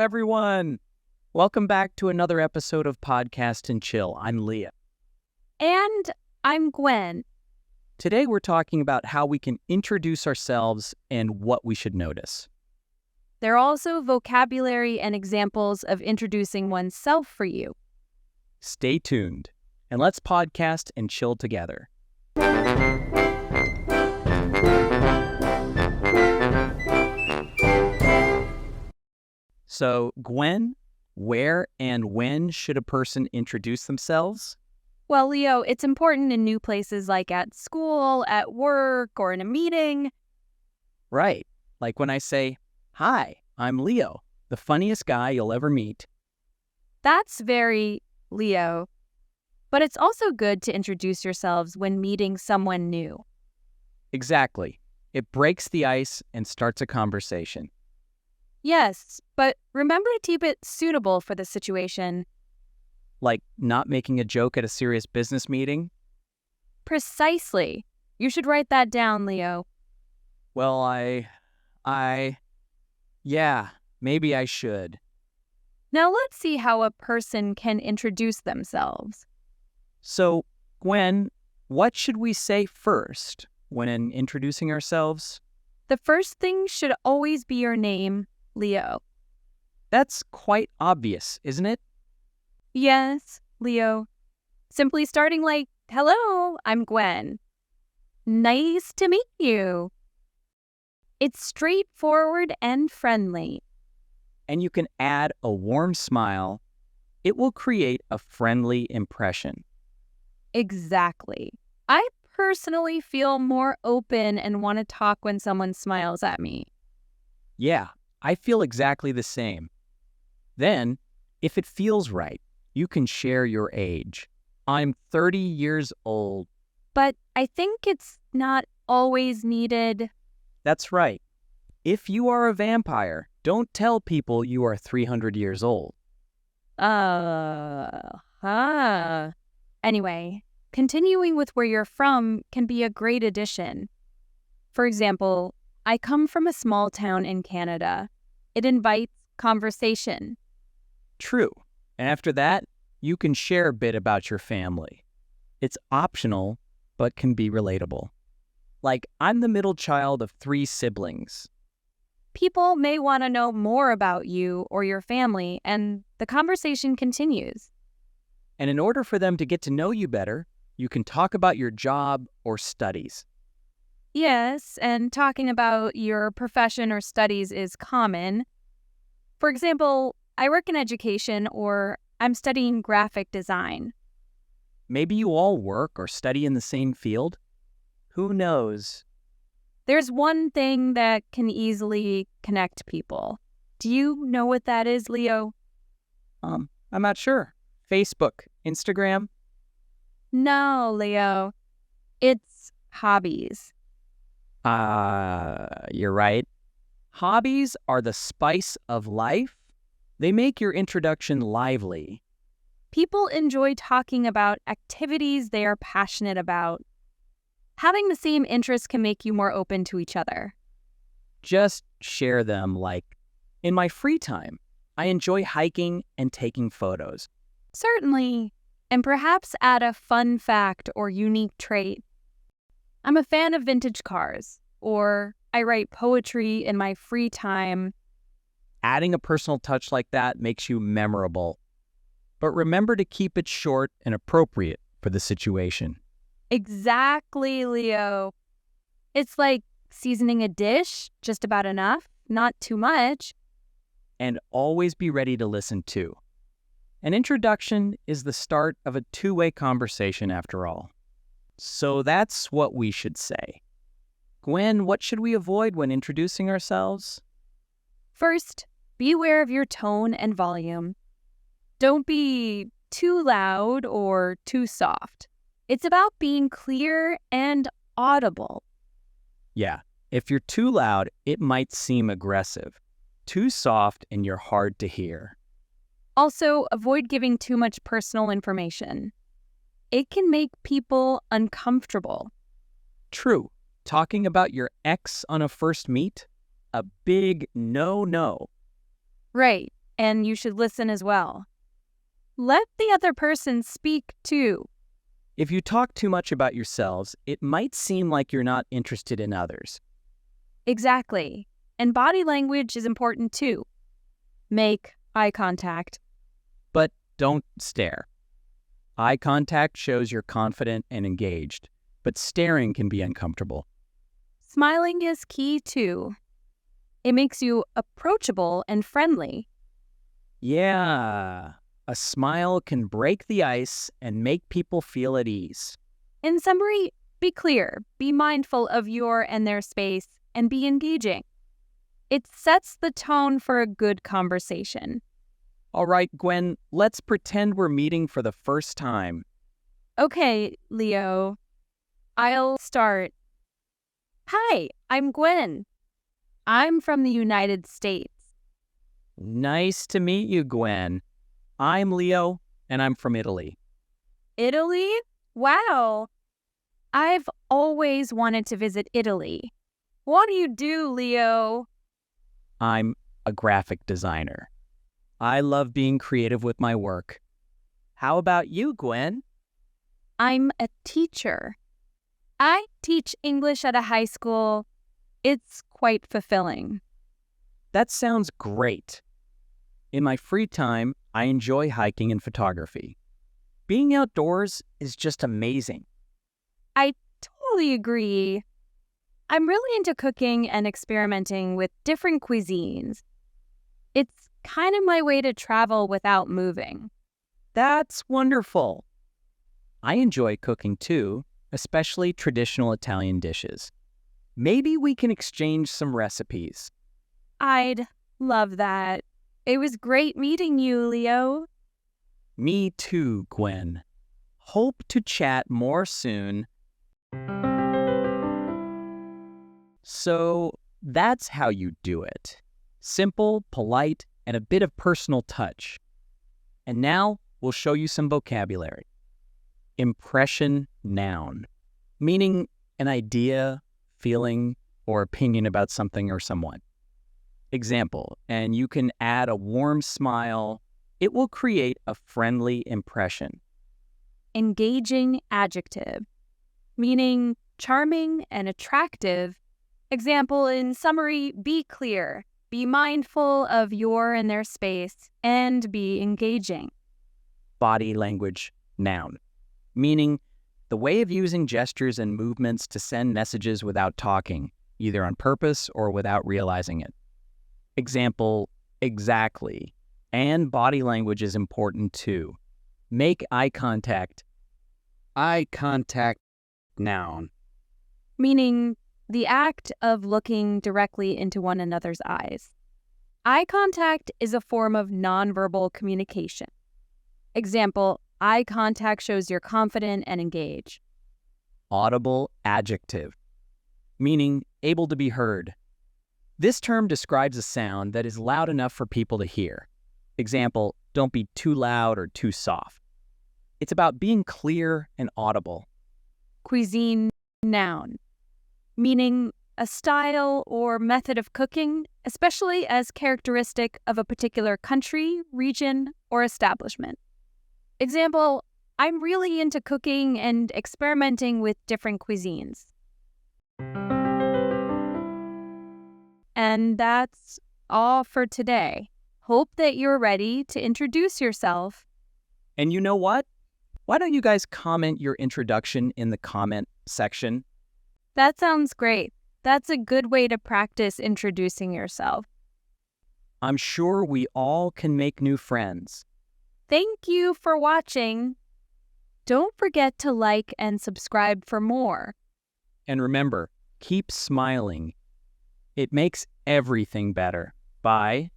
everyone. Welcome back to another episode of Podcast and Chill. I'm Leah. And I'm Gwen. Today we're talking about how we can introduce ourselves and what we should notice. There are also vocabulary and examples of introducing oneself for you. Stay tuned, and let's podcast and chill together. So, Gwen, where and when should a person introduce themselves? Well, Leo, it's important in new places like at school, at work, or in a meeting. Right, like when I say, "Hi, I'm Leo, the funniest guy you'll ever meet." That's very Leo. But it's also good to introduce yourselves when meeting someone new. Exactly. It breaks the ice and starts a conversation. Yes, but remember to keep it suitable for the situation. Like not making a joke at a serious business meeting? Precisely. You should write that down, Leo. Well, yeah, maybe I should. Now let's see how a person can introduce themselves. So, Gwen, what should we say first when introducing ourselves? The first thing should always be your name, Leo. That's quite obvious, isn't it? Yes, Leo. Simply starting like, "Hello, I'm Gwen. Nice to meet you." It's straightforward and friendly. And you can add a warm smile. It will create a friendly impression. Exactly. I personally feel more open and want to talk when someone smiles at me. Yeah, I feel exactly the same. Then, if it feels right, you can share your age. I'm 30 years old. But I think it's not always needed. That's right. If you are a vampire, don't tell people you are 300 years old. Anyway, continuing with where you're from can be a great addition. For example, I come from a small town in Canada. It invites conversation. True. And after that, you can share a bit about your family. It's optional, but can be relatable. Like, I'm the middle child of 3 siblings. People may want to know more about you or your family, and the conversation continues. And in order for them to get to know you better, you can talk about your job or studies. Yes, and talking about your profession or studies is common. For example, I work in education, or I'm studying graphic design. Maybe you all work or study in the same field. Who knows? There's one thing that can easily connect people. Do you know what that is, Leo? I'm not sure. Facebook, Instagram? No, Leo. It's hobbies. You're right. Hobbies are the spice of life. They make your introduction lively. People enjoy talking about activities they are passionate about. Having the same interests can make you more open to each other. Just share them like, in my free time, I enjoy hiking and taking photos. Certainly. And perhaps add a fun fact or unique trait. I'm a fan of vintage cars, or I write poetry in my free time. Adding a personal touch like that makes you memorable. But remember to keep it short and appropriate for the situation. Exactly, Leo. It's like seasoning a dish, just about enough, not too much. And always be ready to listen too. An introduction is the start of a two-way conversation after all. So that's what we should say. Gwen, what should we avoid when introducing ourselves? First, be aware of your tone and volume. Don't be too loud or too soft. It's about being clear and audible. Yeah, if you're too loud, it might seem aggressive. Too soft and you're hard to hear. Also, avoid giving too much personal information. It can make people uncomfortable. True. Talking about your ex on a first meet? A big no-no. Right. and you should listen as well. Let the other person speak too. If you talk too much about yourselves, it might seem like you're not interested in others. Exactly. And body language is important too. Make eye contact. But don't stare. Eye contact shows you're confident and engaged, but staring can be uncomfortable. Smiling is key too. It makes you approachable and friendly. Yeah, a smile can break the ice and make people feel at ease. In summary, be clear, be mindful of your and their space, and be engaging. It sets the tone for a good conversation. All right, Gwen, let's pretend we're meeting for the first time. Okay, Leo. I'll start. Hi, I'm Gwen. I'm from the United States. Nice to meet you, Gwen. I'm Leo, and I'm from Italy. Italy? Wow. I've always wanted to visit Italy. What do you do, Leo? I'm a graphic designer. I love being creative with my work. How about you, Gwen? I'm a teacher. I teach English at a high school. It's quite fulfilling. That sounds great. In my free time, I enjoy hiking and photography. Being outdoors is just amazing. I totally agree. I'm really into cooking and experimenting with different cuisines. It's kind of my way to travel without moving. That's wonderful. I enjoy cooking too, especially traditional Italian dishes. Maybe we can exchange some recipes. I'd love that. It was great meeting you, Leo. Me too, Gwen. Hope to chat more soon. So that's how you do it. Simple, polite, and a bit of personal touch. And now we'll show you some vocabulary. Impression noun, meaning an idea, feeling, or opinion about something or someone. Example, and you can add a warm smile. It will create a friendly impression. Engaging adjective, meaning charming and attractive. Example, in summary, be clear, be mindful of your and their space, and be engaging. Body language noun, meaning the way of using gestures and movements to send messages without talking, either on purpose or without realizing it. Example, exactly. And body language is important too. Make eye contact. Eye contact noun. Meaning the act of looking directly into one another's eyes. Eye contact is a form of nonverbal communication. Example, eye contact shows you're confident and engaged. Audible adjective, meaning able to be heard. This term describes a sound that is loud enough for people to hear. Example, don't be too loud or too soft. It's about being clear and audible. Cuisine noun, meaning a style or method of cooking, especially as characteristic of a particular country, region, or establishment. Example, I'm really into cooking and experimenting with different cuisines. And that's all for today. Hope that you're ready to introduce yourself. And you know what? Why don't you guys comment your introduction in the comment section? That sounds great. That's a good way to practice introducing yourself. I'm sure we all can make new friends. Thank you for watching. Don't forget to like and subscribe for more. And remember, keep smiling. It makes everything better. Bye.